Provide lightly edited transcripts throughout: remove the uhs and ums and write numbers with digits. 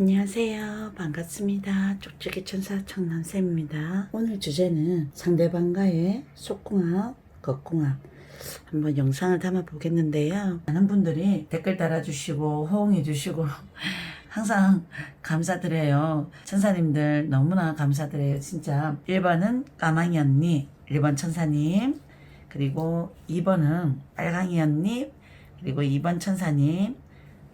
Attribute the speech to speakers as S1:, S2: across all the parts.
S1: 안녕하세요. 반갑습니다. 쪽쪽이 천사 청남쌤입니다. 오늘 주제는 상대방과의 속궁합, 겉궁합 한번 영상을 담아 보겠는데요. 많은 분들이 댓글 달아주시고 호응해 주시고 항상 감사드려요. 천사님들 너무나 감사드려요. 진짜 1번은 까망이 언니, 1번 천사님, 그리고 2번은 빨강이 언니, 그리고 2번 천사님,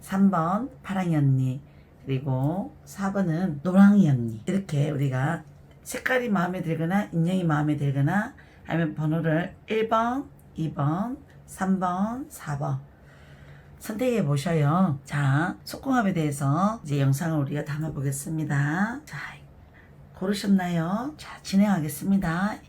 S1: 3번 파랑이 언니, 그리고 4번은 노랑이 언니. 이렇게 우리가 색깔이 마음에 들거나 인형이 마음에 들거나 아니면 번호를 1번, 2번, 3번, 4번 선택해 보셔요. 자, 속궁합에 대해서 이제 영상을 우리가 담아 보겠습니다. 자, 고르셨나요? 자, 진행하겠습니다.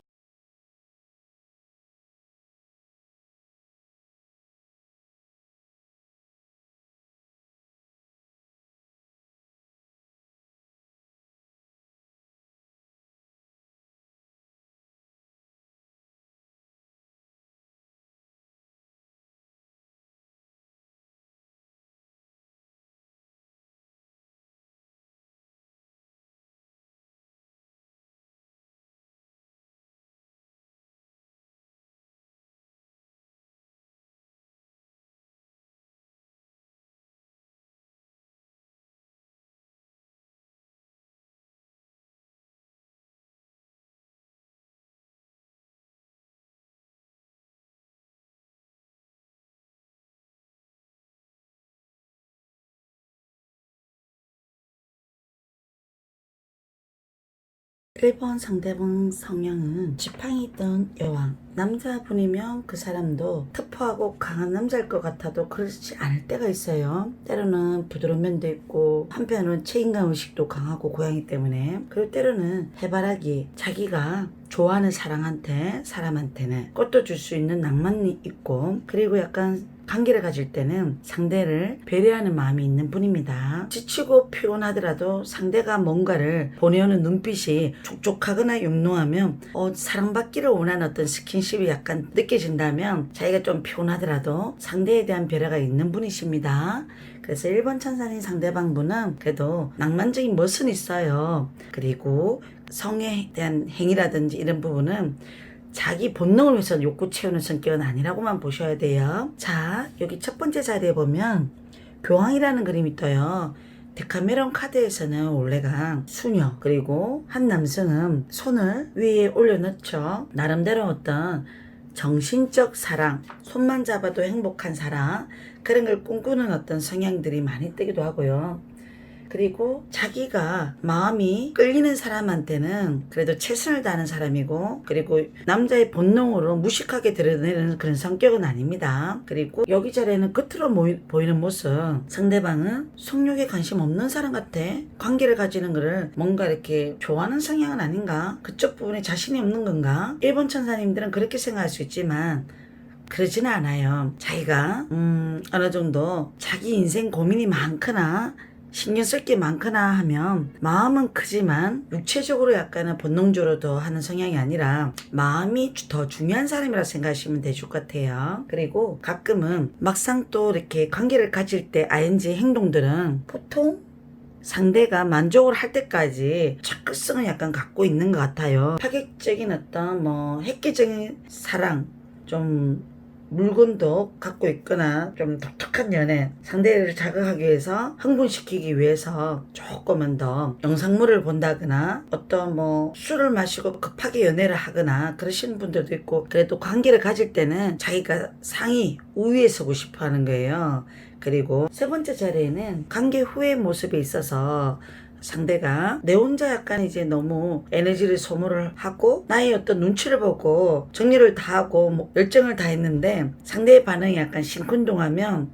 S1: 일본 상대방 성향은 지팡이 있던 여왕. 남자분이면 그 사람도 터프하고 강한 남자일 것 같아도 그렇지 않을 때가 있어요. 때로는 부드러운 면도 있고 한편은 책임감 의식도 강하고 고양이 때문에, 그리고 때로는 해바라기, 자기가 좋아하는 사람한테는 꽃도 줄 수 있는 낭만이 있고, 그리고 약간 관계를 가질 때는 상대를 배려하는 마음이 있는 분입니다. 지치고 피곤하더라도 상대가 뭔가를 보내오는 눈빛이 촉촉하거나 용롱하면 사랑받기를 원하는 어떤 스킨십이 약간 느껴진다면 자기가 좀 피곤하더라도 상대에 대한 배려가 있는 분이십니다. 그래서 1번 천사님 상대방분은 그래도 낭만적인 멋은 있어요. 그리고 성에 대한 행위라든지 이런 부분은 자기 본능을 위해서 욕구 채우는 성격은 아니라고만 보셔야 돼요. 자, 여기 첫 번째 자리에 보면 교황이라는 그림이 떠요. 데카메론 카드에서는 원래가 수녀, 그리고 한 남성은 손을 위에 올려놓죠. 나름대로 어떤 정신적 사랑, 손만 잡아도 행복한 사랑, 그런 걸 꿈꾸는 어떤 성향들이 많이 뜨기도 하고요. 그리고 자기가 마음이 끌리는 사람한테는 그래도 최선을 다하는 사람이고, 그리고 남자의 본능으로 무식하게 드러내는 그런 성격은 아닙니다. 그리고 여기 자리에는 겉으로 보이는 모습, 상대방은 성욕에 관심 없는 사람 같아. 관계를 가지는 거를 뭔가 이렇게 좋아하는 성향은 아닌가? 그쪽 부분에 자신이 없는 건가? 1번 천사님들은 그렇게 생각할 수 있지만 그러지는 않아요. 자기가 어느 정도 자기 인생 고민이 많거나 신경 쓸 게 많거나 하면 마음은 크지만 육체적으로 약간은 본능적으로 더 하는 성향이 아니라 마음이 더 중요한 사람이라 생각하시면 될 것 같아요. 그리고 가끔은 막상 또 이렇게 관계를 가질 때 ING 행동들은 보통 상대가 만족을 할 때까지 적극성을 약간 갖고 있는 것 같아요. 파격적인 어떤 획기적인 사랑, 좀 물건도 갖고 있거나 좀 독특한 연애, 상대를 자극하기 위해서, 흥분시키기 위해서 조금은 더 영상물을 본다거나 어떤 술을 마시고 급하게 연애를 하거나 그러시는 분들도 있고, 그래도 관계를 가질 때는 자기가 상위 우위에 서고 싶어 하는 거예요. 그리고 세 번째 자리에는 관계 후의 모습에 있어서 상대가 내 혼자 약간 이제 너무 에너지를 소모를 하고 나의 어떤 눈치를 보고 정리를 다 하고 열정을 다 했는데 상대의 반응이 약간 심쿵동하면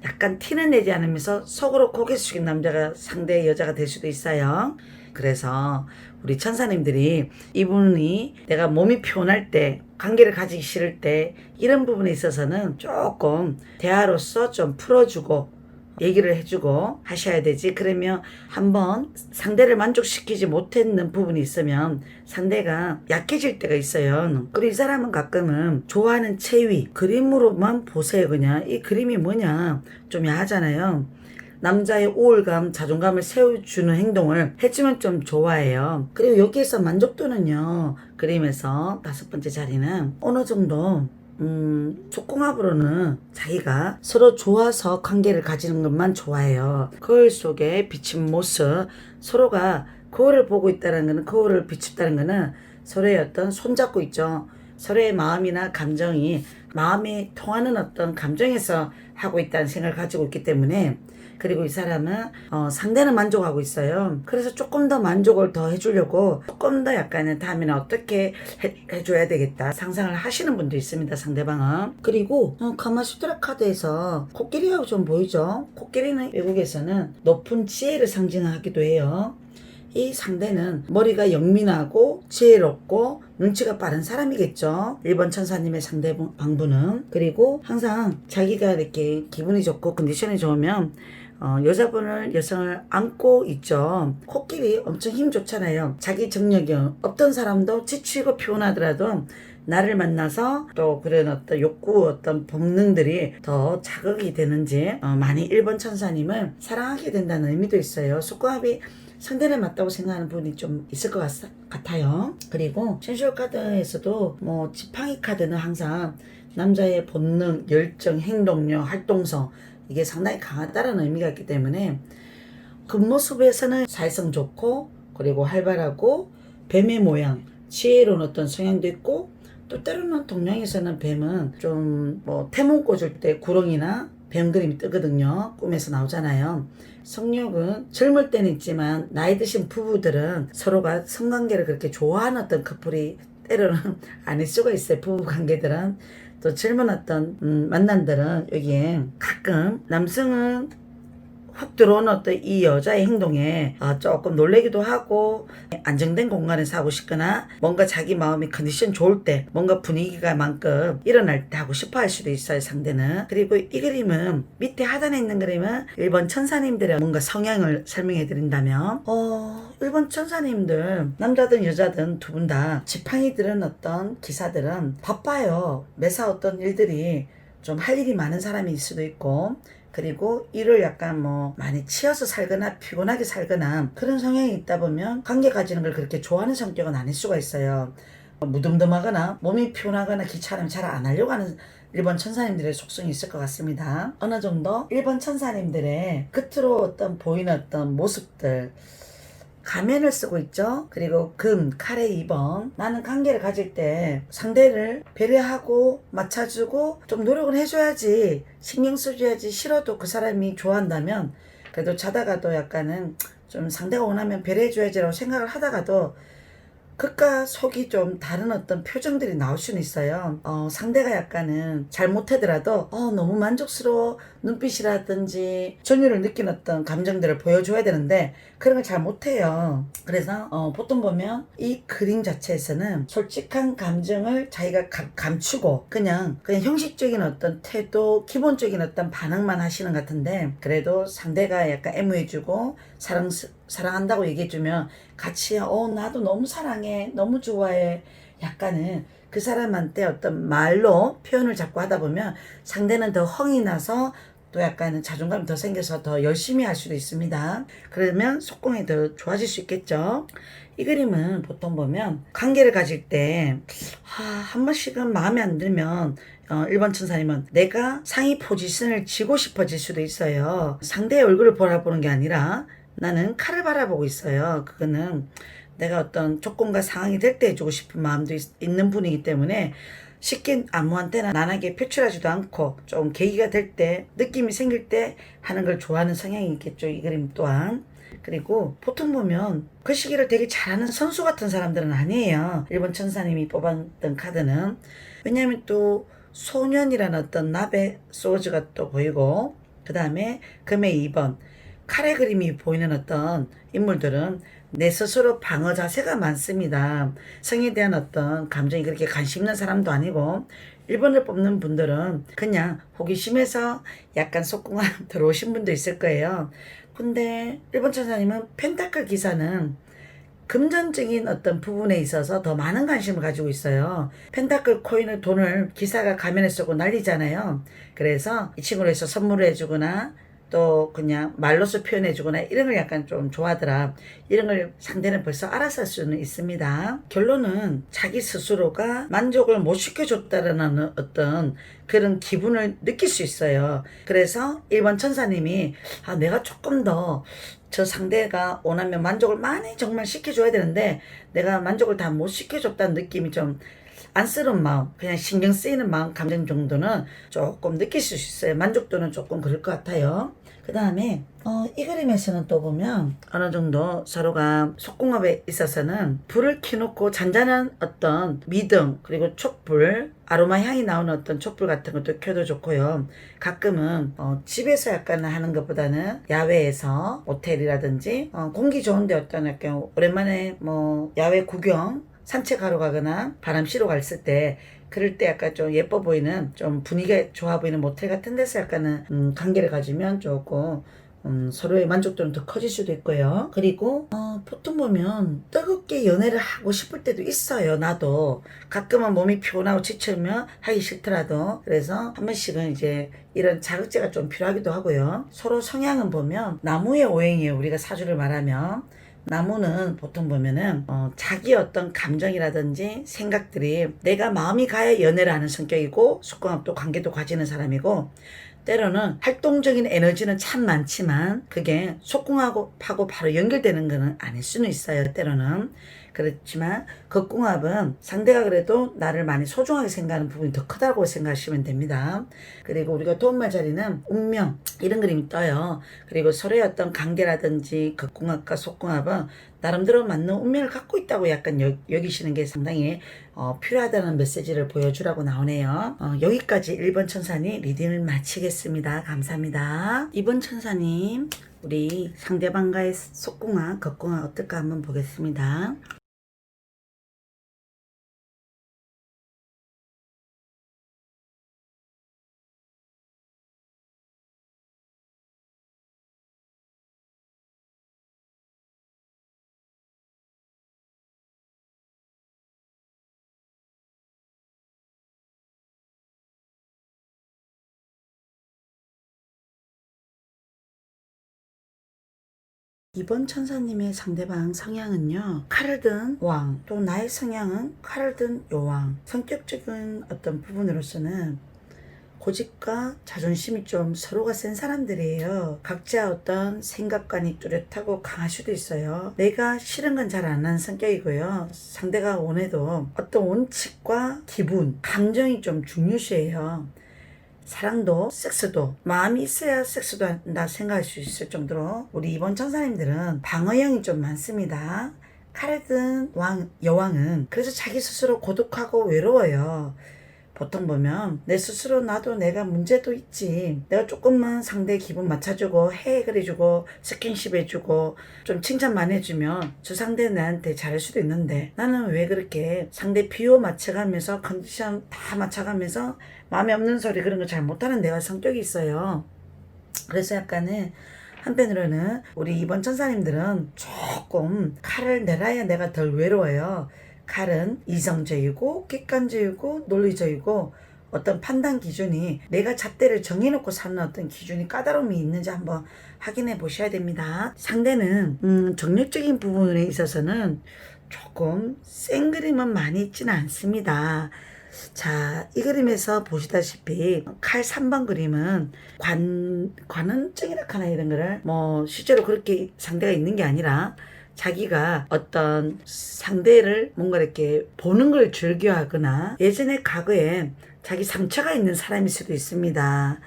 S1: 약간 티는 내지 않으면서 속으로 고개 숙인 남자가 상대의 여자가 될 수도 있어요. 그래서 우리 천사님들이 이분이 내가 몸이 피곤할 때, 관계를 가지기 싫을 때 이런 부분에 있어서는 조금 대화로서 좀 풀어주고 얘기를 해주고 하셔야 되지. 그러면 한번 상대를 만족시키지 못했는 부분이 있으면 상대가 약해질 때가 있어요. 그리고 이 사람은 가끔은 좋아하는 체위 그림으로만 보세요. 그냥 이 그림이 뭐냐 좀 야하잖아요. 남자의 우월감, 자존감을 세워주는 행동을 해주면 좀 좋아해요. 그리고 여기에서 만족도는요, 그림에서 5번째 자리는 어느 정도 속궁합으로는 자기가 서로 좋아서 관계를 가지는 것만 좋아해요. 거울 속에 비친 모습, 서로가 거울을 보고 있다는 것은, 거울을 비춥다는 것은 서로의 어떤 손잡고 있죠. 서로의 마음이나 감정이 마음이 통하는 어떤 감정에서 하고 있다는 생각을 가지고 있기 때문에, 그리고 이 사람은 상대는 만족하고 있어요. 그래서 조금 더 만족을 더 해주려고 조금 더 약간은 다음에는 어떻게 해줘야 되겠다 상상을 하시는 분도 있습니다, 상대방은. 그리고 카마수트라 카드에서 코끼리가 좀 보이죠. 코끼리는 외국에서는 높은 지혜를 상징하기도 해요. 이 상대는 머리가 영민하고 지혜롭고 눈치가 빠른 사람이겠죠. 1번 천사님의 상대방분은. 그리고 항상 자기가 이렇게 기분이 좋고 컨디션이 좋으면 여성을 안고 있죠. 코끼리 엄청 힘 좋잖아요. 자기 정력이 없던 사람도 지치고 피곤하더라도 나를 만나서 또 그런 어떤 욕구, 어떤 본능들이 더 자극이 되는지 많이 1번 천사님을 사랑하게 된다는 의미도 있어요. 속궁합이 상대를 맞다고 생각하는 분이 좀 있을 것 같아요. 그리고 센슈얼 카드에서도 지팡이 카드는 항상 남자의 본능, 열정, 행동력, 활동성, 이게 상당히 강하다는 의미가 있기 때문에 겉모습에서는 사회성 좋고, 그리고 활발하고, 뱀의 모양, 지혜로운 어떤 성향도 있고, 또 때로는 동양에서는 뱀은 좀 태몽 꽂을 때 구렁이나 뱀 그림이 뜨거든요. 꿈에서 나오잖아요. 성욕은 젊을 때는 있지만 나이 드신 부부들은 서로가 성관계를 그렇게 좋아하는 어떤 커플이 때로는 아닐 수가 있어요. 부부 관계들은. 또 젊은 어떤 만남들은 여기에 가끔 남성은 훅 들어오는 어떤 이 여자의 행동에 조금 놀래기도 하고, 안정된 공간에서 하고 싶거나 뭔가 자기 마음이 컨디션 좋을 때 뭔가 분위기가 만큼 일어날 때 하고 싶어 할 수도 있어요, 상대는. 그리고 이 그림은 밑에 하단에 있는 그림은 1번 천사님들의 뭔가 성향을 설명해 드린다면 1번 천사님들, 남자든 여자든 두 분 다 지팡이 들은 어떤 기사들은 바빠요. 매사 어떤 일들이 좀 할 일이 많은 사람일 수도 있고, 그리고 일을 약간 많이 치여서 살거나 피곤하게 살거나 그런 성향이 있다 보면 관계 가지는 걸 그렇게 좋아하는 성격은 아닐 수가 있어요. 무덤덤하거나 몸이 피곤하거나 귀찮으면 잘 안 하려고 하는 1번 천사님들의 속성이 있을 것 같습니다. 어느 정도 1번 천사님들의 겉으로 어떤 보이는 어떤 모습들, 가면을 쓰고 있죠. 그리고 금, 카레 2번. 나는 관계를 가질 때 상대를 배려하고 맞춰주고 좀 노력을 해줘야지, 신경 써줘야지, 싫어도 그 사람이 좋아한다면 그래도 자다가도 약간은 좀 상대가 원하면 배려해줘야지라고 생각을 하다가도 겉과 속이 좀 다른 어떤 표정들이 나올 수는 있어요. 상대가 약간은 잘못하더라도 너무 만족스러워 눈빛이라든지 전율을 느낀 어떤 감정들을 보여줘야 되는데 그런 걸 잘 못해요. 그래서 보통 보면 이 그림 자체에서는 솔직한 감정을 자기가 감추고 그냥 형식적인 어떤 태도, 기본적인 어떤 반응만 하시는 것 같은데, 그래도 상대가 약간 애무해주고 사랑한다고 얘기해주면 같이 나도 너무 사랑해, 너무 좋아해, 약간은 그 사람한테 어떤 말로 표현을 자꾸 하다 보면 상대는 더 흥이 나서 또 약간은 자존감이 더 생겨서 더 열심히 할 수도 있습니다. 그러면 속궁이 더 좋아질 수 있겠죠. 이 그림은 보통 보면 관계를 가질 때 한 번씩은 마음에 안 들면 1번 천사님은 내가 상위 포지션을 쥐고 싶어질 수도 있어요. 상대의 얼굴을 바라보는 게 아니라 나는 칼을 바라보고 있어요. 그거는 내가 어떤 조건과 상황이 될 때 해주고 싶은 마음도 있는 분이기 때문에 쉽게 아무한테나 난하게 표출하지도 않고 좀 계기가 될 때, 느낌이 생길 때 하는 걸 좋아하는 성향이 있겠죠, 이 그림 또한. 그리고 보통 보면 그 시기를 되게 잘하는 선수 같은 사람들은 아니에요. 1번 천사님이 뽑았던 카드는. 왜냐하면 또 소년이라는 어떤 나베 소즈가 또 보이고, 그 다음에 금의 2번 칼의 그림이 보이는 어떤 인물들은 내 스스로 방어 자세가 많습니다. 성에 대한 어떤 감정이 그렇게 관심 있는 사람도 아니고, 1번을 뽑는 분들은 그냥 호기심에서 약간 속궁합 들어오신 분도 있을 거예요. 근데 1번 천사님은 펜타클 기사는 금전적인 어떤 부분에 있어서 더 많은 관심을 가지고 있어요. 펜타클 코인을, 돈을 기사가 가면에 쓰고 난리잖아요. 그래서 이 친구를 해서 선물을 해주거나 또 그냥 말로서 표현해주거나 이런 걸 약간 좀 좋아하더라. 이런 걸 상대는 벌써 알아서 할 수는 있습니다. 결론은 자기 스스로가 만족을 못 시켜줬다라는 어떤 그런 기분을 느낄 수 있어요. 그래서 1번 천사님이 내가 조금 더 저 상대가 원하면 만족을 많이 정말 시켜줘야 되는데 내가 만족을 다 못 시켜줬다는 느낌이 좀 안쓰러운 마음, 그냥 신경 쓰이는 마음, 감정 정도는 조금 느낄 수 있어요. 만족도는 조금 그럴 것 같아요. 그 다음에 이 그림에서는 또 보면 어느 정도 서로가 속궁합에 있어서는 불을 켜놓고 잔잔한 어떤 미등 그리고 촛불, 아로마 향이 나오는 어떤 촛불 같은 것도 켜도 좋고요. 가끔은 집에서 약간 하는 것보다는 야외에서 모텔이라든지 공기 좋은데 어떤 약간 오랜만에 뭐 야외 구경 산책하러 가거나 바람 쐬러 갔을 때 그럴 때 약간 좀 예뻐 보이는 좀 분위기가 좋아 보이는 모텔 같은 데서 약간은 관계를 가지면 조금 서로의 만족도는 더 커질 수도 있고요. 그리고 보통 보면 뜨겁게 연애를 하고 싶을 때도 있어요. 나도 가끔은 몸이 피곤하고 지치면 하기 싫더라도 그래서 한 번씩은 이제 이런 자극제가 좀 필요하기도 하고요. 서로 성향은 보면 나무의 오행이에요. 우리가 사주를 말하면 나무는 보통 보면은 자기 어떤 감정이라든지 생각들이 내가 마음이 가야 연애를 하는 성격이고 속궁합도 관계도 가지는 사람이고 때로는 활동적인 에너지는 참 많지만 그게 속궁합하고 바로 연결되는 거는 아닐 수는 있어요. 때로는. 그렇지만 극궁합은 상대가 그래도 나를 많이 소중하게 생각하는 부분이 더 크다고 생각하시면 됩니다. 그리고 우리가 도움말 자리는 운명 이런 그림이 떠요. 그리고 서로의 어떤 관계라든지 극궁합과 속궁합은 나름대로 맞는 운명을 갖고 있다고 약간 여기시는 게 상당히 필요하다는 메시지를 보여주라고 나오네요. 여기까지 1번 천사님 리딩을 마치겠습니다. 감사합니다. 2번 천사님 우리 상대방과의 속궁합, 겉궁합 어떨까 한번 보겠습니다. 이번 천사님의 상대방 성향은요, 칼을 든 왕, 또 나의 성향은 칼을 든 여왕. 성격적인 어떤 부분으로서는 고집과 자존심이 좀 서로가 센 사람들이에요. 각자 어떤 생각관이 뚜렷하고 강할 수도 있어요. 내가 싫은 건 잘 안 하는 성격이고요. 상대가 원해도 어떤 원칙과 기분, 감정이 좀 중요시해요. 사랑도 섹스도 마음이 있어야 섹스도 한다 생각할 수 있을 정도로 우리 이번 천사님들은 방어형이 좀 많습니다. 칼을 든 여왕은 그래서 자기 스스로 고독하고 외로워요. 보통 보면 내 스스로 나도 내가 문제도 있지. 내가 조금만 상대 기분 맞춰주고 해결해주고 스킨십 해주고 좀 칭찬 많이 해주면 저 상대 나한테 잘할 수도 있는데 나는 왜 그렇게 상대 비호 맞춰가면서 컨디션 다 맞춰가면서 마음에 없는 소리 그런 거 잘 못하는 내가 성격이 있어요. 그래서 약간은 한편으로는 우리 이번 천사님들은 조금 칼을 내놔야 내가 덜 외로워요. 칼은 이성적이고 객관적이고 논리적이고 어떤 판단 기준이 내가 잣대를 정해놓고 사는 어떤 기준이 까다로움이 있는지 한번 확인해 보셔야 됩니다. 상대는 정력적인 부분에 있어서는 조금 센 그림은 많이 있지는 않습니다. 자, 이 그림에서 보시다시피 칼 3번 그림은 관원증이라 하나 이런 거를 뭐 실제로 그렇게 상대가 있는 게 아니라 자기가 어떤 상대를 뭔가 이렇게 보는 걸 즐겨하거나 예전에 과거에 자기 상처가 있는 사람일 수도 있습니다.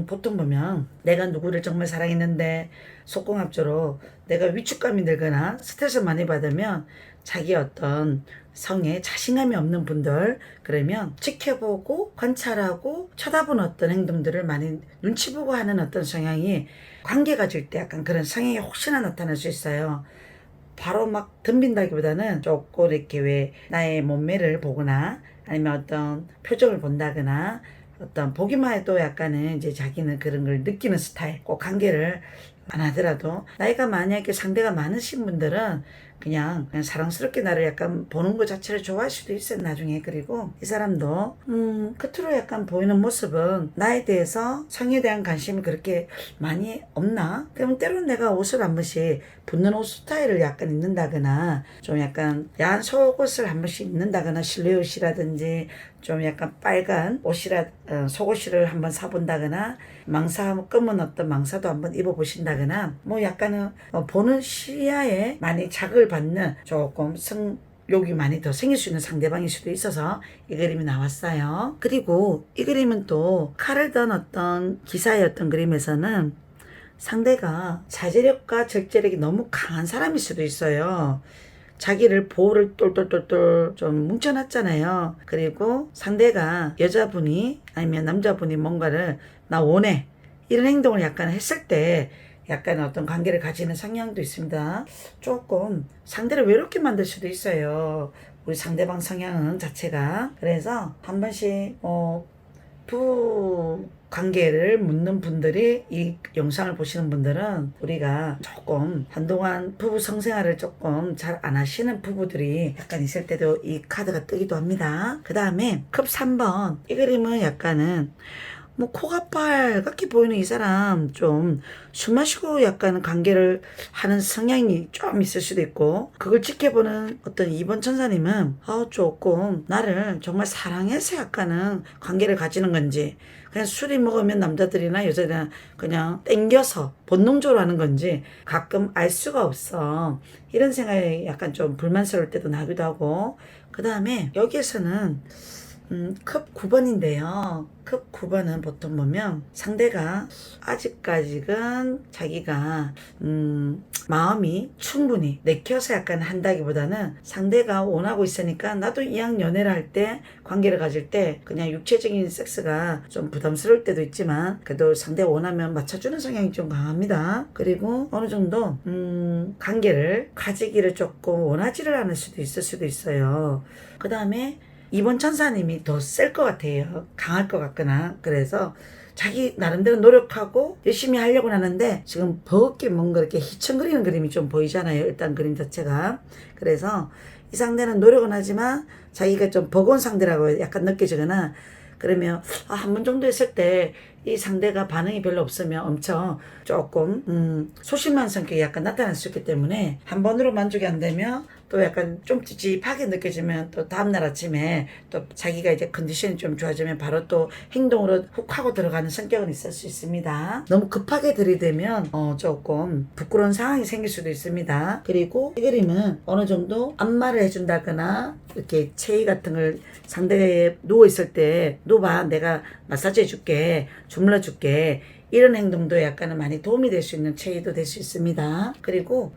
S1: 보통 보면 내가 누구를 정말 사랑했는데 속궁합조로 내가 위축감이 들거나 스트레스 많이 받으면 자기 어떤 성에 자신감이 없는 분들 그러면 지켜보고 관찰하고 쳐다보는 어떤 행동들을 많이 눈치 보고 하는 어떤 성향이 관계 가질 때 약간 그런 성향이 혹시나 나타날 수 있어요. 바로 막 덤빈다기보다는 조금 이렇게 왜 나의 몸매를 보거나 아니면 어떤 표정을 본다거나 어떤 보기만 해도 약간은 이제 자기는 그런 걸 느끼는 스타일. 꼭 관계를 안 하더라도 나이가 만약에 상대가 많으신 분들은 그냥 사랑스럽게 나를 약간 보는 것 자체를 좋아할 수도 있어요, 나중에. 그리고 이 사람도 겉으로 약간 보이는 모습은 나에 대해서 성에 대한 관심이 그렇게 많이 없나? 그러면 때로는 내가 옷을 한 번씩 붙는 옷 스타일을 약간 입는다거나 좀 약간 야한 속옷을 한 번씩 입는다거나 실내 옷이라든지 좀 약간 빨간 속옷을 한번 사본다거나 검은 어떤 망사도 한번 입어보신다거나 뭐 약간은 보는 시야에 많이 자극을 받는 조금 욕이 많이 더 생길 수 있는 상대방일 수도 있어서 이 그림이 나왔어요. 그리고 이 그림은 또 칼을 든 어떤 기사의 어떤 그림에서는 상대가 자제력과 절제력이 너무 강한 사람일 수도 있어요. 자기를 보호를 똘똘똘똘 좀 뭉쳐놨잖아요. 그리고 상대가 여자분이 아니면 남자분이 뭔가를 나 원해 이런 행동을 약간 했을 때 약간 어떤 관계를 가지는 성향도 있습니다. 조금 상대를 외롭게 만들 수도 있어요. 우리 상대방 성향은 자체가. 그래서 한 번씩 부부 관계를 묻는 분들이 이 영상을 보시는 분들은 우리가 조금 한동안 부부 성생활을 조금 잘 안 하시는 부부들이 약간 있을 때도 이 카드가 뜨기도 합니다. 그 다음에 컵 3번 이 그림은 약간은 뭐 코가 빨갛게 보이는 이 사람 좀 술 마시고 약간 관계를 하는 성향이 좀 있을 수도 있고 그걸 지켜보는 어떤 2번 천사님은 조금 나를 정말 사랑해서 약간은 관계를 가지는 건지 그냥 술이 먹으면 남자들이나 여자들이나 그냥 땡겨서 본능적으로 하는 건지 가끔 알 수가 없어. 이런 생각이 약간 좀 불만스러울 때도 나기도 하고 그 다음에 여기에서는 컵 9번인데요. 컵 9번은 보통 보면 상대가 아직까지는 자기가 마음이 충분히 내켜서 약간 한다기보다는 상대가 원하고 있으니까 나도 이왕 연애를 할 때 관계를 가질 때 그냥 육체적인 섹스가 좀 부담스러울 때도 있지만 그래도 상대가 원하면 맞춰주는 성향이 좀 강합니다. 그리고 어느 정도 관계를 가지기를 조금 원하지를 않을 수도 있을 수도 있어요. 그 다음에 이번 천사님이 더 셀 것 같아요. 강할 것 같거나. 그래서 자기 나름대로 노력하고 열심히 하려고 하는데 지금 버겁게 뭔가 이렇게 휘청거리는 그림이 좀 보이잖아요. 일단 그림 자체가. 그래서 이 상대는 노력은 하지만 자기가 좀 버거운 상대라고 약간 느껴지거나 그러면 한 번 정도 했을 때 이 상대가 반응이 별로 없으면 엄청 조금 소심한 성격이 약간 나타날 수 있기 때문에 한 번으로 만족이 안 되면 또 약간 좀 찝찝하게 느껴지면 또 다음날 아침에 또 자기가 이제 컨디션이 좀 좋아지면 바로 또 행동으로 훅 하고 들어가는 성격은 있을 수 있습니다. 너무 급하게 들이대면 조금 부끄러운 상황이 생길 수도 있습니다. 그리고 이 그림은 어느 정도 안마를 해준다거나 이렇게 체위 같은 걸 상대가 누워있을 때 누워봐 내가 마사지 해줄게 주물러줄게 이런 행동도 약간은 많이 도움이 될 수 있는 체위도 될 수 있습니다. 그리고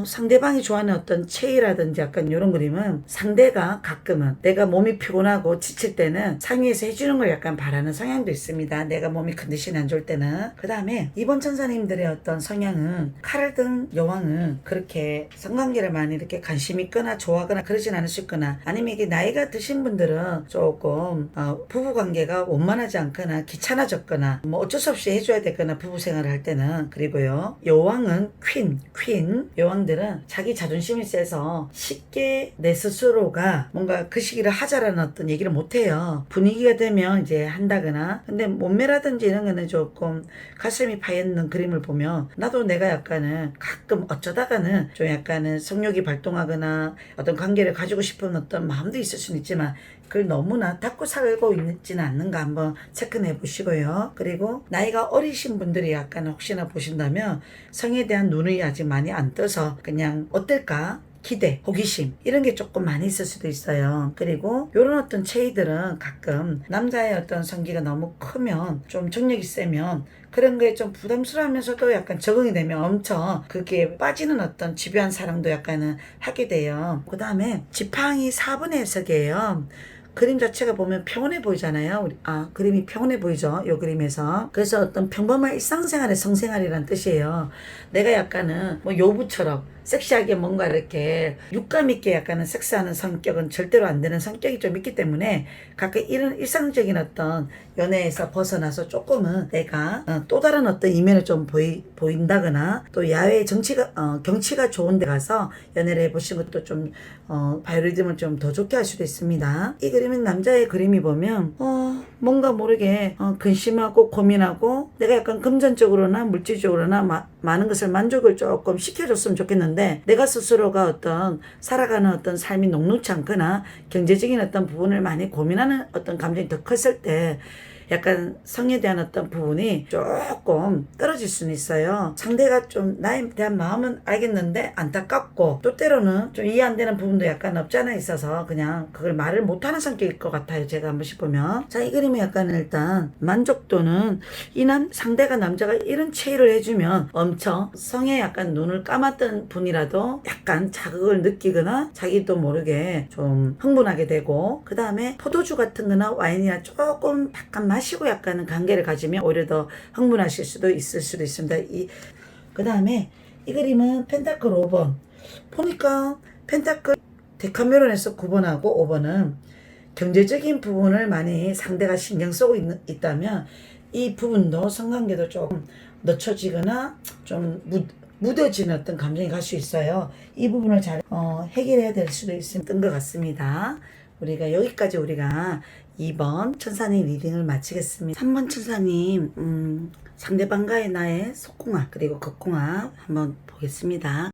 S1: 상대방이 좋아하는 어떤 체위라든지 약간 이런 그림은 상대가 가끔은 내가 몸이 피곤하고 지칠 때는 상위에서 해주는 걸 약간 바라는 성향도 있습니다. 내가 몸이 컨디션이 안 좋을 때는. 그 다음에 이번 천사님들의 어떤 성향은 칼을 든 여왕은 그렇게 성관계를 많이 이렇게 관심 있거나 좋아하거나 그러진 않을 수 있거나 아니면 이게 나이가 드신 분들은 조금 부부관계가 원만하지 않거나 귀찮아졌거나 뭐 어쩔 수 없이 해줘야 되거나 부부생활을 할 때는. 그리고요 여왕은 퀸 여왕들은 자기 자존심이 세서 쉽게 내 스스로가 뭔가 그 시기를 하자라는 어떤 얘기를 못해요. 분위기가 되면 이제 한다거나. 근데 몸매라든지 이런 거는 조금 가슴이 파였는 그림을 보면 나도 내가 약간은 가끔 어쩌다가는 좀 약간은 성욕이 발동하거나 어떤 관계를 가지고 싶은 어떤 마음도 있을 수는 있지만 그걸 너무나 닫고 살고 있지는 않는가 한번 체크해 보시고요. 그리고 나이가 어리신 분들이 약간 혹시나 보신다면 성에 대한 눈이 아직 많이 안 떠서 그냥 어떨까? 기대, 호기심 이런 게 조금 많이 있을 수도 있어요. 그리고 이런 어떤 체이들은 가끔 남자의 어떤 성기가 너무 크면 좀 정력이 세면 그런 거에 좀 부담스러워하면서도 약간 적응이 되면 엄청 그게 빠지는 어떤 집요한 사랑도 약간은 하게 돼요. 그 다음에 지팡이 4분의 해석이에요. 그림 자체가 보면 평온해 보이잖아요. 그림이 평온해 보이죠. 요 그림에서. 그래서 어떤 평범한 일상생활의 성생활이란 뜻이에요. 내가 약간은 뭐 요부처럼 섹시하게 뭔가 이렇게 육감 있게 약간은 섹스하는 성격은 절대로 안 되는 성격이 좀 있기 때문에 가끔 이런 일상적인 어떤 연애에서 벗어나서 조금은 내가 또 다른 어떤 이면을 좀 보인다거나 또 야외 경치가 좋은 데 가서 연애를 해보시는 것도 좀 바이오리듬을 좀 더 좋게 할 수도 있습니다. 이 그림은 남자의 그림이 보면 뭔가 모르게 근심하고 고민하고 내가 약간 금전적으로나 물질적으로나 많은 것을 만족을 조금 시켜줬으면 좋겠는데 내가 스스로가 어떤 살아가는 어떤 삶이 녹록지 않거나 경제적인 어떤 부분을 많이 고민하는 어떤 감정이 더 컸을 때 약간 성에 대한 어떤 부분이 조금 떨어질 수는 있어요. 상대가 좀 나에 대한 마음은 알겠는데 안타깝고 또 때로는 좀 이해 안 되는 부분도 약간 없지 않아 있어서 그냥 그걸 말을 못하는 성격일 것 같아요. 제가 한 번씩 보면. 자, 이 그림에 약간 일단 만족도는 상대가 남자가 이런 체의를 해주면 엄청 성에 약간 눈을 감았던 분이라도 약간 자극을 느끼거나 자기도 모르게 좀 흥분하게 되고 그 다음에 포도주 같은 거나 와인이나 조금 약간 마시고 약간은 관계를 가지면 오히려 더 흥분하실 수도 있을 수도 있습니다. 그 다음에 이 그림은 펜타클 5번 보니까 펜타클 데카메론에서 9번하고 5번은 경제적인 부분을 많이 상대가 신경 쓰고 있다면 이 부분도 성관계도 좀 늦춰지거나 좀 무뎌지는 어떤 감정이 갈 수 있어요. 이 부분을 잘 해결해야 될 수도 있는 것 같습니다. 여기까지 우리가 2번 천사님 리딩을 마치겠습니다. 3번 천사님 상대방과의 나의 속궁합 그리고 겉궁합 한번 보겠습니다.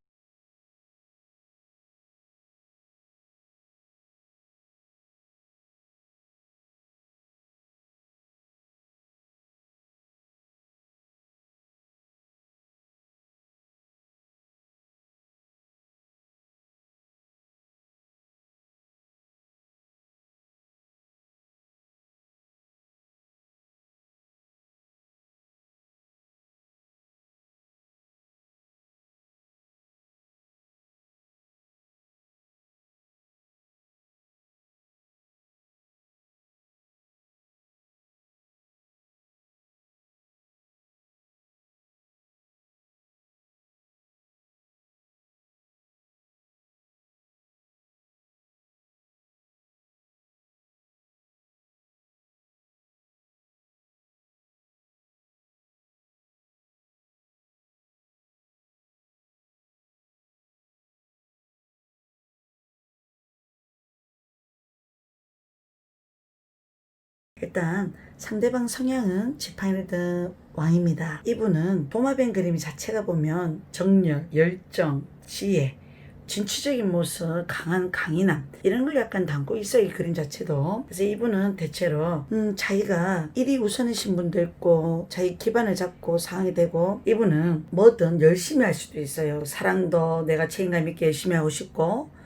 S1: 일단 상대방 성향은 지팡이든 왕입니다. 이분은 도마뱀 그림 자체가 보면 정열, 열정, 지혜, 진취적인 모습, 강인함 이런 걸 약간 담고 있어요. 이 그림 자체도. 그래서 이분은 대체로 자기가 일이 우선이신 분도 있고 자기 기반을 잡고 상황이 되고 이분은 뭐든 열심히 할 수도 있어요. 사랑도 내가 책임감 있게 열심히 하고 싶고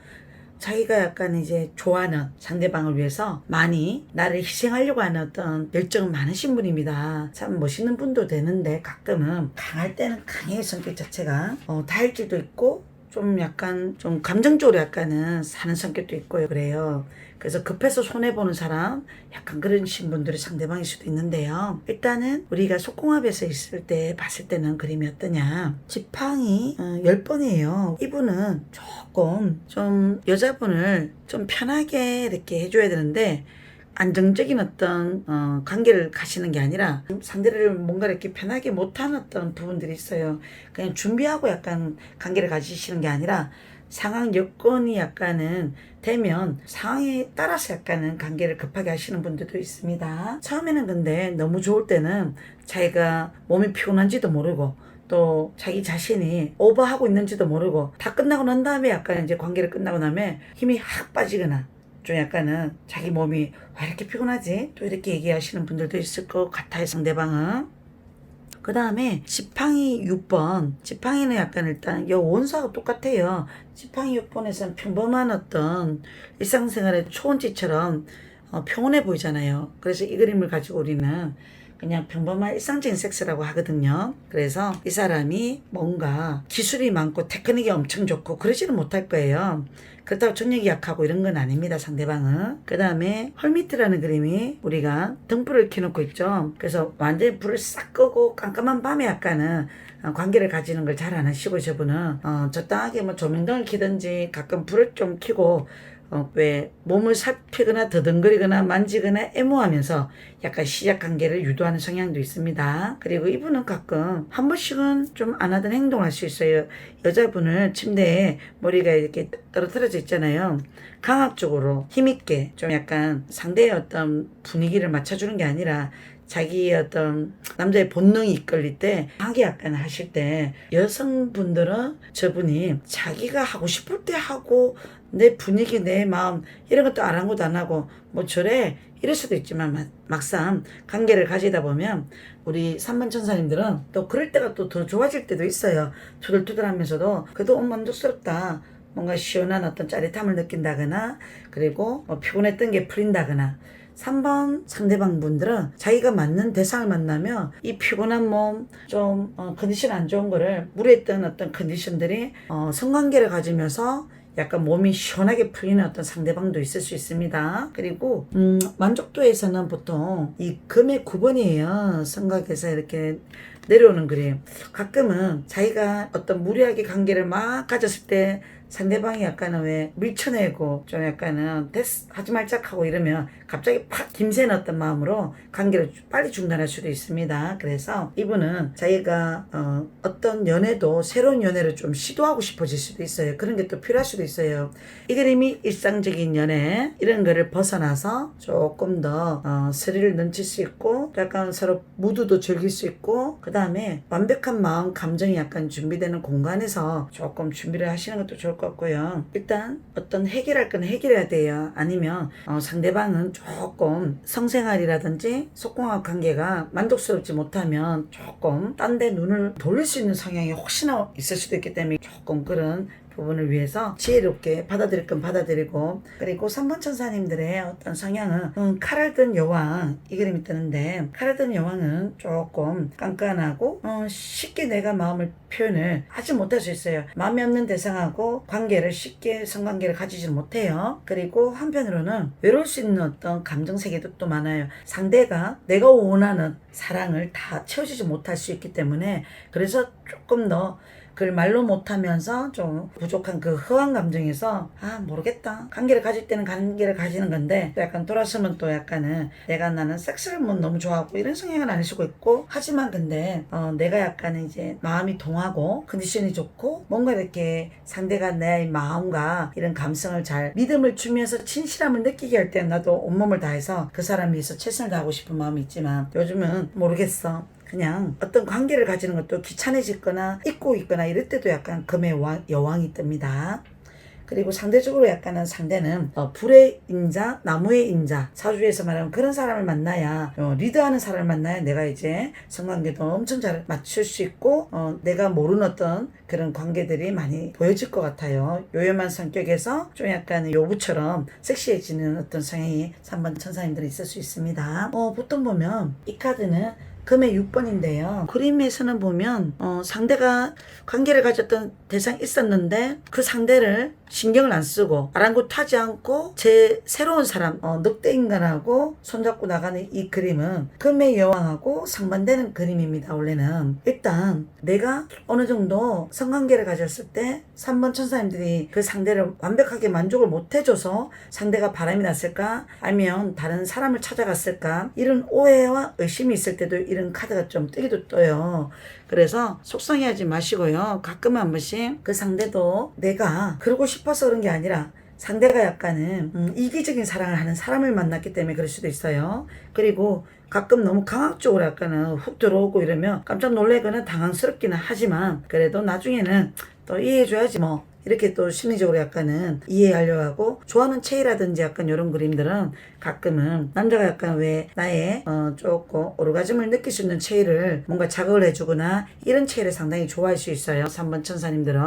S1: 자기가 약간 이제 좋아하는 상대방을 위해서 많이 나를 희생하려고 하는 어떤 열정은 많으신 분입니다. 참 멋있는 분도 되는데 가끔은 강할 때는 강해요. 성격 자체가 다혈질도 있고 좀 약간 좀 감정적으로 약간은 사는 성격도 있고요. 그래요. 그래서 급해서 손해보는 사람 약간 그런 분들이 상대방일 수도 있는데요. 일단은 우리가 속궁합에서 있을 때 봤을 때는 그림이 어떠냐. 지팡이 10번이에요. 이분은 조금 좀 여자분을 좀 편하게 이렇게 해줘야 되는데 안정적인 어떤 관계를 가시는 게 아니라 상대를 뭔가 이렇게 편하게 못하는 어떤 부분들이 있어요. 그냥 준비하고 약간 관계를 가지시는 게 아니라 상황 여건이 약간은 되면 상황에 따라서 약간은 관계를 급하게 하시는 분들도 있습니다. 처음에는 근데 너무 좋을 때는 자기가 몸이 피곤한지도 모르고 또 자기 자신이 오버하고 있는지도 모르고 다 끝나고 난 다음에 약간 이제 관계를 끝나고 나면 힘이 확 빠지거나 좀 약간은 자기 몸이 왜 이렇게 피곤하지? 또 이렇게 얘기하시는 분들도 있을 것 같아요. 상대방은. 그 다음에 지팡이 6번. 지팡이는 약간 일단 요 원소하고 똑같아요. 지팡이 6번에서는 평범한 어떤 일상생활의 초원지처럼 평온해 보이잖아요. 그래서 이 그림을 가지고 우리는 그냥 평범한 일상적인 섹스라고 하거든요. 그래서 이 사람이 뭔가 기술이 많고 테크닉이 엄청 좋고 그러지는 못할 거예요. 그렇다고 정력이 약하고 이런 건 아닙니다, 상대방은. 그 다음에 헐미트라는 그림이 우리가 등불을 켜놓고 있죠. 그래서 완전히 불을 싹 끄고 깜깜한 밤에 약간은 관계를 가지는 걸 잘 안 하시고, 저분은 적당하게 뭐 조명등을 켜든지 가끔 불을 좀 켜고 왜 몸을 살피거나 더듬거리거나 만지거나 애무하면서 약간 시작 관계를 유도하는 성향도 있습니다. 그리고 이분은 가끔 한 번씩은 좀 안 하던 행동을 할 수 있어요. 여자분을 침대에 머리가 이렇게 떨어뜨려져 있잖아요. 강압적으로 힘있게 좀 약간 상대의 어떤 분위기를 맞춰주는 게 아니라 자기의 어떤 남자의 본능이 이끌릴 때 하게 약간 하실 때, 여성분들은 저분이 자기가 하고 싶을 때 하고 내 분위기 내 마음 이런 것도 아랑곳 안 하고 뭐 저래 이럴 수도 있지만 막상 관계를 가지다 보면 우리 3번 천사님들은 또 그럴 때가 또 더 좋아질 때도 있어요. 투덜투덜하면서도 그래도 만족스럽다, 뭔가 시원한 어떤 짜릿함을 느낀다거나 그리고 뭐 피곤했던 게 풀린다거나. 3번 상대방 분들은 자기가 맞는 대상을 만나면 이 피곤한 몸, 좀 컨디션 안 좋은 거를 무리했던 어떤 컨디션들이 성관계를 가지면서 약간 몸이 시원하게 풀리는 어떤 상대방도 있을 수 있습니다. 그리고 만족도에서는 보통 이 금의 9번이에요. 성곽에서 이렇게 내려오는 그림. 가끔은 자기가 어떤 무리하게 관계를 막 가졌을 때 상대방이 약간은 왜 밀쳐내고 좀 약간은 하지 말자하고 이러면 갑자기 팍 김새는 어떤 마음으로 관계를 빨리 중단할 수도 있습니다. 그래서 이분은 자기가 어떤 연애도 새로운 연애를 좀 시도하고 싶어질 수도 있어요. 그런 게 또 필요할 수도 있어요. 이 그림이 일상적인 연애 이런 거를 벗어나서 조금 더 스릴을 넘칠 수 있고 약간 서로 무드도 즐길 수 있고, 그 다음에 완벽한 마음 감정이 약간 준비되는 공간에서 조금 준비를 하시는 것도 좋을 것 같고요. 일단 어떤 해결할 건 해결해야 돼요. 아니면 상대방은 조금 성생활이라든지 속공학 관계가 만족스럽지 못하면 조금 딴 데 눈을 돌릴 수 있는 성향이 혹시나 있을 수도 있기 때문에 조금 그런 부분을 위해서 지혜롭게 받아들일 건 받아들이고. 그리고 3번 천사님들의 어떤 성향은 칼을 든 여왕 이 그림이 뜨는데, 칼을 든 여왕은 조금 깐깐하고 쉽게 내가 마음을 표현을 하지 못할 수 있어요. 마음이 없는 대상하고 관계를 쉽게 성관계를 가지지 못해요. 그리고 한편으로는 외로울 수 있는 어떤 감정 세계도 또 많아요. 상대가 내가 원하는 사랑을 다 채워주지 못할 수 있기 때문에, 그래서 조금 더 그걸 말로 못하면서 좀 부족한 그 허한 감정에서 모르겠다, 관계를 가질 때는 관계를 가지는 건데 또 약간 돌아서면 또 약간은 나는 섹스를 뭐 너무 좋아하고 이런 성향은 아닐 수가 있고, 하지만 근데 내가 약간은 이제 마음이 동하고 컨디션이 좋고 뭔가 이렇게 상대가 내 마음과 이런 감성을 잘 믿음을 주면서 친실함을 느끼게 할 때 나도 온몸을 다해서 그 사람 위해서 최선을 다하고 싶은 마음이 있지만, 요즘은 모르겠어, 그냥 어떤 관계를 가지는 것도 귀찮아지거나 잊고 있거나 이럴 때도 약간 금의 여왕이 뜹니다. 그리고 상대적으로 약간은 상대는 불의 인자, 나무의 인자, 사주에서 말하면 그런 사람을 만나야, 리드하는 사람을 만나야 내가 이제 성관계도 엄청 잘 맞출 수 있고 내가 모르는 어떤 그런 관계들이 많이 보여질 것 같아요. 요염한 성격에서 좀 약간 요부처럼 섹시해지는 어떤 성향이 3번 천사님들이 있을 수 있습니다. 보통 보면 이 카드는 금의 6번인데요. 그림에서는 보면 상대가 관계를 가졌던 대상이 있었는데 그 상대를 신경을 안 쓰고 아랑곳하지 않고 제 새로운 사람 늑대 인간하고 손잡고 나가는 이 그림은 금의 여왕하고 상반되는 그림입니다. 원래는 일단 내가 어느 정도 성관계를 가졌을 때 3번 천사님들이 그 상대를 완벽하게 만족을 못 해줘서 상대가 바람이 났을까, 아니면 다른 사람을 찾아갔을까, 이런 오해와 의심이 있을 때도 이런 카드가 좀 뜨기도 떠요. 그래서 속상해하지 마시고요. 가끔 한 번씩 그 상대도 내가 그러고 싶어서 그런 게 아니라 상대가 약간은 이기적인 사랑을 하는 사람을 만났기 때문에 그럴 수도 있어요. 그리고 가끔 너무 강압적으로 약간은 훅 들어오고 이러면 깜짝 놀래거나 당황스럽기는 하지만, 그래도 나중에는 또 이해해줘야지 뭐 이렇게 또 심리적으로 약간은 이해하려고 하고, 좋아하는 체이라든지 약간 이런 그림들은 가끔은 남자가 약간 왜 나의 조금 오르가즘을 느낄 수 있는 체이를 뭔가 자극을 해주거나 이런 체이를 상당히 좋아할 수 있어요. 3번 천사님들은.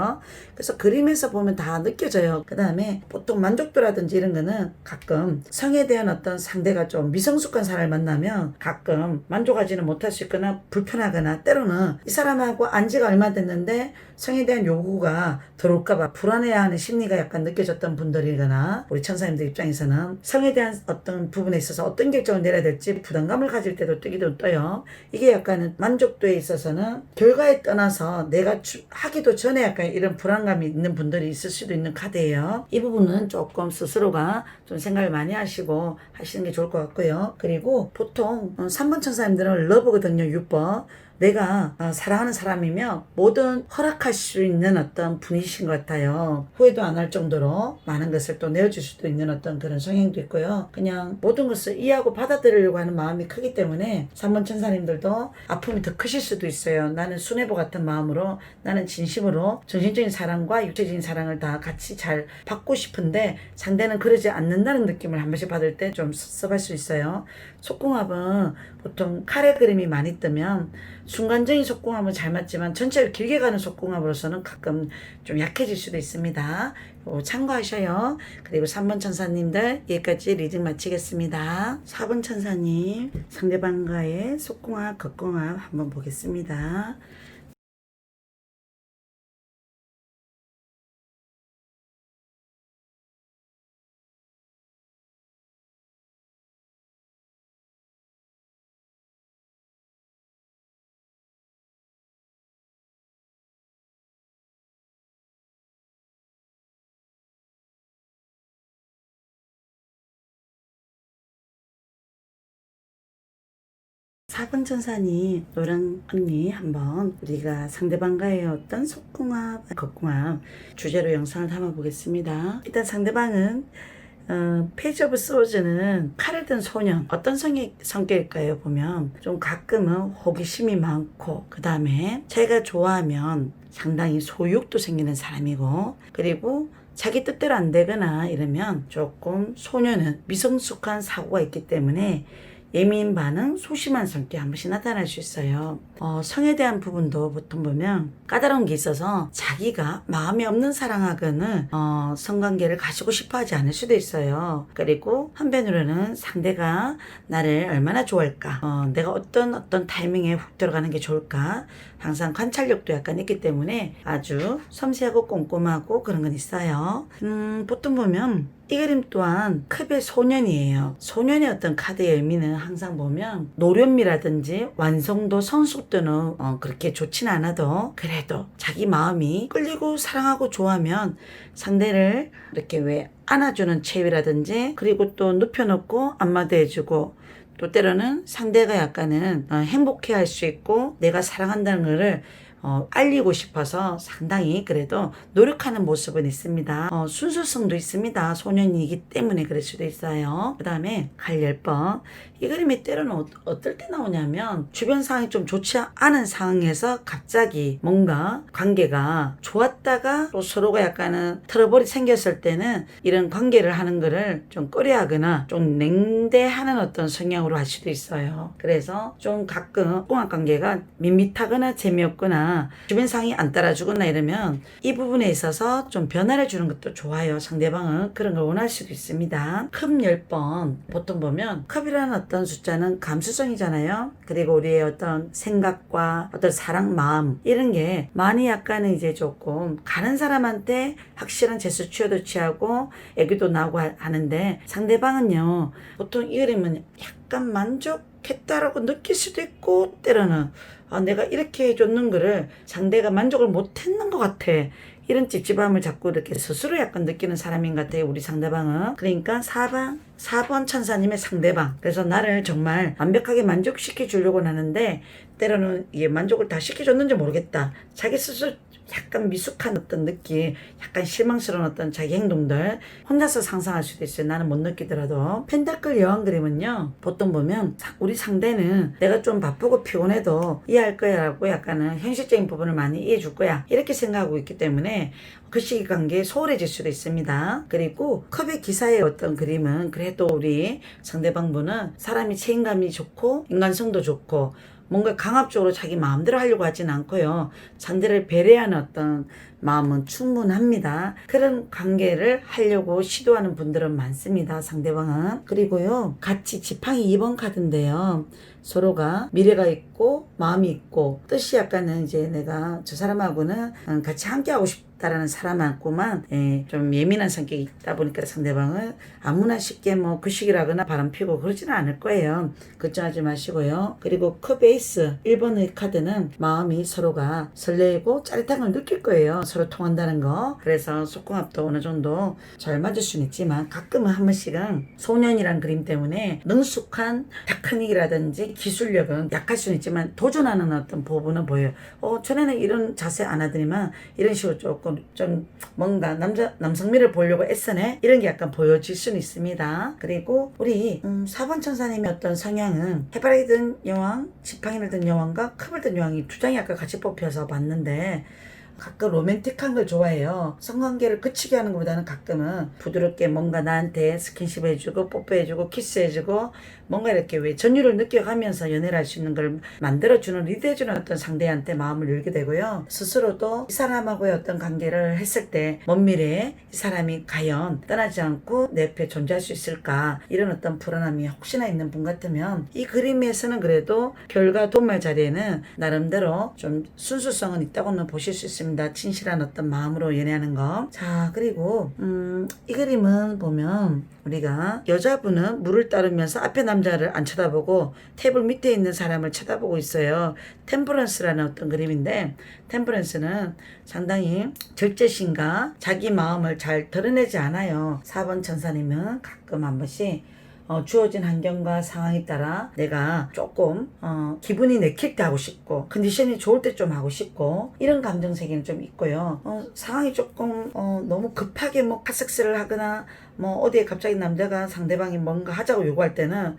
S1: 그래서 그림에서 보면 다 느껴져요. 그 다음에 보통 만족도라든지 이런 거는 가끔 성에 대한 어떤 상대가 좀 미성숙한 사람을 만나면 가끔 만족하지는 못할 수 있거나 불편하거나, 때로는 이 사람하고 안지가 얼마 됐는데 성에 대한 요구가 들어올까봐 불안해하는 심리가 약간 느껴졌던 분들이거나, 우리 천사님들 입장에서는 성에 대한 어떤 부분에 있어서 어떤 결정을 내려야 될지 부담감을 가질 때도 뜨기도 떠요. 이게 약간은 만족도에 있어서는 결과에 떠나서 내가 하기도 전에 약간 이런 불안감이 있는 분들이 있을 수도 있는 카드예요. 이 부분은 조금 스스로가 좀 생각을 많이 하시고 하시는 게 좋을 것 같고요. 그리고 보통 3번 천사님들은 러브거든요. 6번. 내가 사랑하는 사람이면 뭐든 허락할 수 있는 어떤 분이신 것 같아요. 후회도 안 할 정도로 많은 것을 또 내어줄 수도 있는 어떤 그런 성향도 있고요. 그냥 모든 것을 이해하고 받아들이려고 하는 마음이 크기 때문에 3번 천사님들도 아픔이 더 크실 수도 있어요. 나는 수뇌보 같은 마음으로, 나는 진심으로 정신적인 사랑과 육체적인 사랑을 다 같이 잘 받고 싶은데 상대는 그러지 않는다는 느낌을 한 번씩 받을 때 좀 섭섭할 수 있어요. 속궁합은 보통 카레 그림이 많이 뜨면 순간적인 속궁합은 잘 맞지만 전체를 길게 가는 속궁합으로서는 가끔 좀 약해질 수도 있습니다. 참고하셔요. 그리고 3번 천사님들 여기까지 리딩 마치겠습니다. 4번 천사님 상대방과의 속궁합, 겉궁합 한번 보겠습니다. 사번 천사님, 노랑 언니 한번 우리가 상대방과의 어떤 속궁합, 겉궁합 주제로 영상을 담아보겠습니다. 일단 상대방은 페이지 오브 소즈는 칼을 든 소년, 어떤 성격일까요? 보면 좀 가끔은 호기심이 많고, 그 다음에 자기가 좋아하면 상당히 소유욕도 생기는 사람이고, 그리고 자기 뜻대로 안 되거나 이러면 조금 소년은 미성숙한 사고가 있기 때문에 예민 반응, 소심한 성격이 한 번씩 나타날 수 있어요. 성에 대한 부분도 보통 보면 까다로운 게 있어서 자기가 마음이 없는 사랑하고는 성관계를 가지고 싶어 하지 않을 수도 있어요. 그리고 한편으로는 상대가 나를 얼마나 좋아할까, 내가 어떤 타이밍에 훅 들어가는 게 좋을까, 항상 관찰력도 약간 있기 때문에 아주 섬세하고 꼼꼼하고 그런 건 있어요. 보통 보면 이 그림 또한 급의 소년이에요. 소년의 어떤 카드의 의미는 항상 보면 노련미라든지 완성도, 성숙도는 그렇게 좋진 않아도 그래도 자기 마음이 끌리고 사랑하고 좋아하면 상대를 이렇게 왜 안아주는 체위라든지, 그리고 또 눕혀놓고 안마도 해주고, 또 때로는 상대가 약간은 행복해할 수 있고 내가 사랑한다는 것을 알리고 싶어서 상당히 그래도 노력하는 모습은 있습니다. 순수성도 있습니다. 소년이기 때문에 그럴 수도 있어요. 그 다음에 갈 10번. 이 그림이 때로는 어떨 때 나오냐면 주변 상황이 좀 좋지 않은 상황에서 갑자기 뭔가 관계가 좋았다가 또 서로가 약간은 트러블이 생겼을 때는 이런 관계를 하는 거를 좀 꺼려하거나 좀 냉대하는 어떤 성향으로 할 수도 있어요. 그래서 좀 가끔 공학 관계가 밋밋하거나 재미없거나 주변 상황이 안 따라주거나 이러면 이 부분에 있어서 좀 변화를 주는 것도 좋아요. 상대방은 그런 걸 원할 수도 있습니다. 컵 10번. 보통 보면 컵이라는 어떤 숫자는 감수성이잖아요. 그리고 우리의 어떤 생각과 어떤 사랑, 마음 이런 게 많이 약간은 이제 조금 가는 사람한테 확실한 제스 취해도 취하고 애교도 나고 하는데, 상대방은요 보통 이 그림은 약간 만족했다라고 느낄 수도 있고, 때로는 내가 이렇게 해줬는 거를 상대가 만족을 못했는 것 같아, 이런 찝찝함을 자꾸 이렇게 스스로 약간 느끼는 사람인 것 같아요, 우리 상대방은. 그러니까 4번 천사님의 상대방. 그래서 나를 정말 완벽하게 만족시켜 주려고 하는데 때로는 이게 만족을 다 시켜줬는지 모르겠다, 자기 스스로 약간 미숙한 어떤 느낌, 약간 실망스러운 어떤 자기 행동들 혼자서 상상할 수도 있어요. 나는 못 느끼더라도. 펜타클 여왕 그림은요, 보통 보면 우리 상대는 내가 좀 바쁘고 피곤해도 이해할 거야 라고 약간은 현실적인 부분을 많이 이해해 줄 거야 이렇게 생각하고 있기 때문에 그 시기관계에 소홀해질 수도 있습니다. 그리고 컵의 기사의 어떤 그림은 그래도 우리 상대방분은 사람이 책임감이 좋고 인간성도 좋고 뭔가 강압적으로 자기 마음대로 하려고 하진 않고요. 상대를 배려하는 어떤 마음은 충분합니다. 그런 관계를 하려고 시도하는 분들은 많습니다. 상대방은. 그리고요, 같이 지팡이 2번 카드인데요. 서로가 미래가 있고 마음이 있고 뜻이 약간은 이제 내가 저 사람하고는 같이 함께하고 싶다라는 사람하고만 좀 예민한 성격이 있다 보니까 상대방은 아무나 쉽게 뭐 구식이라거나 바람피고 그러지는 않을 거예요. 걱정하지 마시고요. 그리고 컵에이스 1번의 카드는 마음이 서로가 설레고 짜릿한 걸 느낄 거예요. 서로 통한다는 거. 그래서 속궁합도 어느 정도 잘 맞을 수는 있지만 가끔은 한 번씩은 소년이란 그림 때문에 능숙한 테크닉이라든지 기술력은 약할 수는 있지만 도전하는 어떤 부분은 보여요. 전에는 이런 자세 안 하더니만 이런 식으로 조금 좀 뭔가 남성미를 보려고 애쓰네 이런 게 약간 보여질 수는 있습니다. 그리고 우리 4번 천사님의 어떤 성향은 해바라기 든 여왕, 지팡이를 든 여왕과 컵을 든 여왕이 두 장이 아까 같이 뽑혀서 봤는데 가끔 로맨틱한 걸 좋아해요. 성관계를 그치게 하는 것보다는 가끔은 부드럽게 뭔가 나한테 스킨십 해주고 뽀뽀해주고 키스해주고 뭔가 이렇게 왜 전율을 느껴가면서 연애를 할 수 있는 걸 만들어주는 리드해주는 어떤 상대한테 마음을 열게 되고요. 스스로도 이 사람하고의 어떤 관계를 했을 때 먼 미래에 이 사람이 과연 떠나지 않고 내 옆에 존재할 수 있을까 이런 어떤 불안함이 혹시나 있는 분 같으면 이 그림에서는 그래도 결과 도말 자리에는 나름대로 좀 순수성은 있다고는 보실 수 있습니다. 진실한 어떤 마음으로 연애하는 거. 자, 그리고 이 그림은 보면 우리가 여자분은 물을 따르면서 앞에 남자를 안 쳐다보고 테이블 밑에 있는 사람을 쳐다보고 있어요. 템퍼런스라는 어떤 그림인데 템퍼런스는 상당히 절제심과 자기 마음을 잘 드러내지 않아요. 4번 천사님은 가끔 한 번씩 주어진 환경과 상황에 따라 내가 조금 기분이 내킬 때 하고 싶고 컨디션이 좋을 때 좀 하고 싶고 이런 감정세계는 좀 있고요. 상황이 조금 너무 급하게 뭐 카섹스를 하거나 뭐 어디에 갑자기 남자가 상대방이 뭔가 하자고 요구할 때는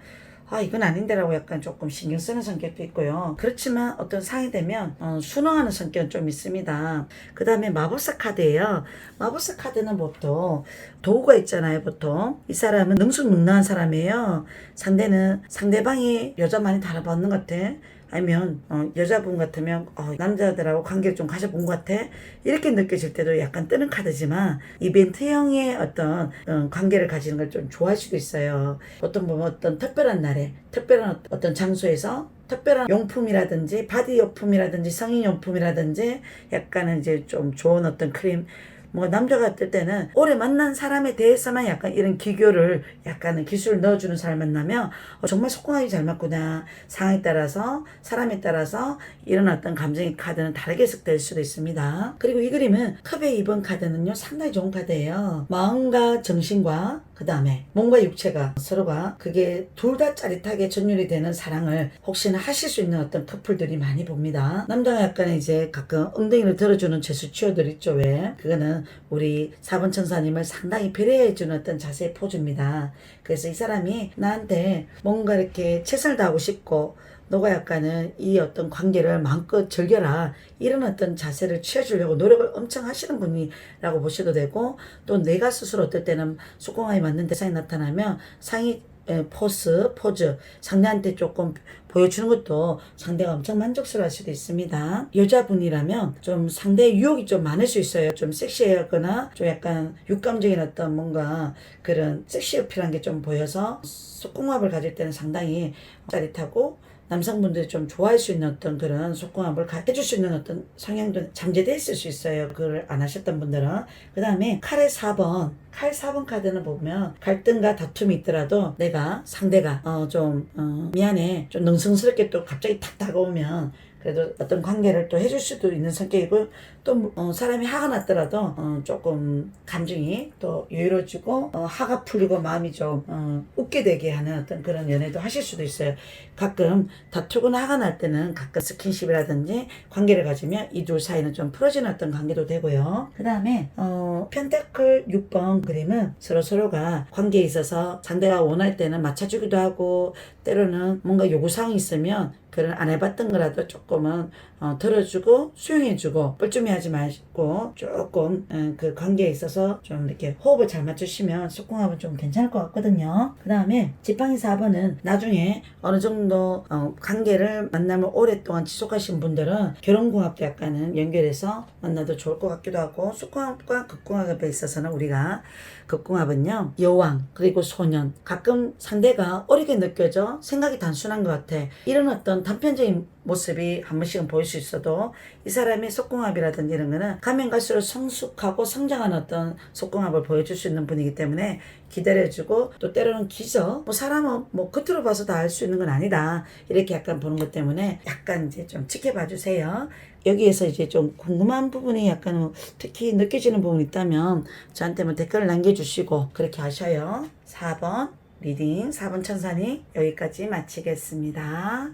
S1: 이건 아닌데라고 약간 조금 신경 쓰는 성격도 있고요. 그렇지만 어떤 상이 되면 순응하는 성격은 좀 있습니다. 그 다음에 마법사 카드예요. 마법사 카드는 보통 도구가 있잖아요. 보통 이 사람은 능수능란한 사람이에요. 상대방이 여자 많이 달아봤는 것 같아. 아니면 여자분 같으면 남자들하고 관계를 좀 가져본 것 같아 이렇게 느껴질 때도 약간 뜨는 카드지만 이벤트형의 어떤 관계를 가지는 걸 좀 좋아할 수도 있어요. 보통 보면 어떤 특별한 날에 특별한 어떤 장소에서 특별한 용품이라든지 바디용품이라든지 성인용품이라든지 약간은 이제 좀 좋은 어떤 크림 뭐 남자가 뜰 때는 오래 만난 사람에 대해서만 약간 이런 기교를 약간은 기술을 넣어주는 사람 만나면 정말 속궁합이 잘 맞구나. 상황에 따라서 사람에 따라서 이런 어떤 감정의 카드는 다르게 해석될 수도 있습니다. 그리고 이 그림은 컵의 2번 카드는요 상당히 좋은 카드예요. 마음과 정신과 그 다음에 몸과 육체가 서로가 그게 둘 다 짜릿하게 전율이 되는 사랑을 혹시나 하실 수 있는 어떤 커플들이 많이 봅니다. 남자가 약간 이제 가끔 엉덩이를 들어주는 제스처들 있죠. 왜? 그거는 우리 4번 천사님을 상당히 배려해주는 어떤 자세의 포즈입니다. 그래서 이 사람이 나한테 뭔가 이렇게 최선을 다하고 싶고 너가 약간은 이 어떤 관계를 마음껏 즐겨라 이런 어떤 자세를 취해주려고 노력을 엄청 하시는 분이라고 보셔도 되고 또 내가 스스로 어떨 때는 속궁합이 맞는 대상이 나타나면 상의 포즈 상대한테 조금 보여주는 것도 상대가 엄청 만족스러워할 수도 있습니다. 여자분이라면 좀 상대의 유혹이 좀 많을 수 있어요. 좀 섹시하거나 좀 약간 육감적인 어떤 뭔가 그런 섹시 어필한 게 좀 보여서 속궁합을 가질 때는 상당히 짜릿하고 남성분들이 좀 좋아할 수 있는 어떤 그런 속궁합을 해줄 수 있는 어떤 성향도 잠재되어 있을 수 있어요. 그걸 안 하셨던 분들은. 그 다음에 칼 4번 카드는 보면 갈등과 다툼이 있더라도 내가 상대가 미안해 좀 능성스럽게 또 갑자기 탁 다가오면 그래도 어떤 관계를 또 해줄 수도 있는 성격이고 또 사람이 화가 났더라도 조금 감정이 또 여유로워지고 화가 풀리고 마음이 좀 웃게 되게 하는 어떤 그런 연애도 하실 수도 있어요. 가끔 다투거나 화가 날 때는 가끔 스킨십이라든지 관계를 가지면 이 둘 사이는 좀 풀어지는 어떤 관계도 되고요. 그 다음에 펜타클 6번 그림은 서로가 관계에 있어서 상대가 원할 때는 맞춰주기도 하고 때로는 뭔가 요구사항이 있으면 그런 안 해봤던 거라도 조금은 들어주고 수용해주고 뻘쭘해하지 말고 조금 그 관계에 있어서 좀 이렇게 호흡을 잘 맞추시면 속궁합은 좀 괜찮을 것 같거든요. 그 다음에 지팡이 4번은 나중에 어느 정도 관계를 만남을 오랫동안 지속하신 분들은 결혼궁합도 약간은 연결해서 만나도 좋을 것 같기도 하고 속궁합과 극궁합에 있어서는 우리가 극궁합은요 여왕 그리고 소년 가끔 상대가 어리게 느껴져 생각이 단순한 것 같아 이런 어떤 단편적인 모습이 한 번씩은 보일 수 있어도 이 사람의 속궁합이라든지 이런 거는 가면 갈수록 성숙하고 성장한 어떤 속궁합을 보여줄 수 있는 분이기 때문에 기다려주고 또 때로는 기적 사람은 겉으로 봐서 다 알 수 있는 건 아니다 이렇게 약간 보는 것 때문에 약간 이제 좀 지켜봐 주세요. 여기에서 이제 좀 궁금한 부분이 약간 특히 느껴지는 부분이 있다면 저한테 댓글을 남겨주시고 그렇게 하셔요. 4번 리딩 4번 천사님 여기까지 마치겠습니다.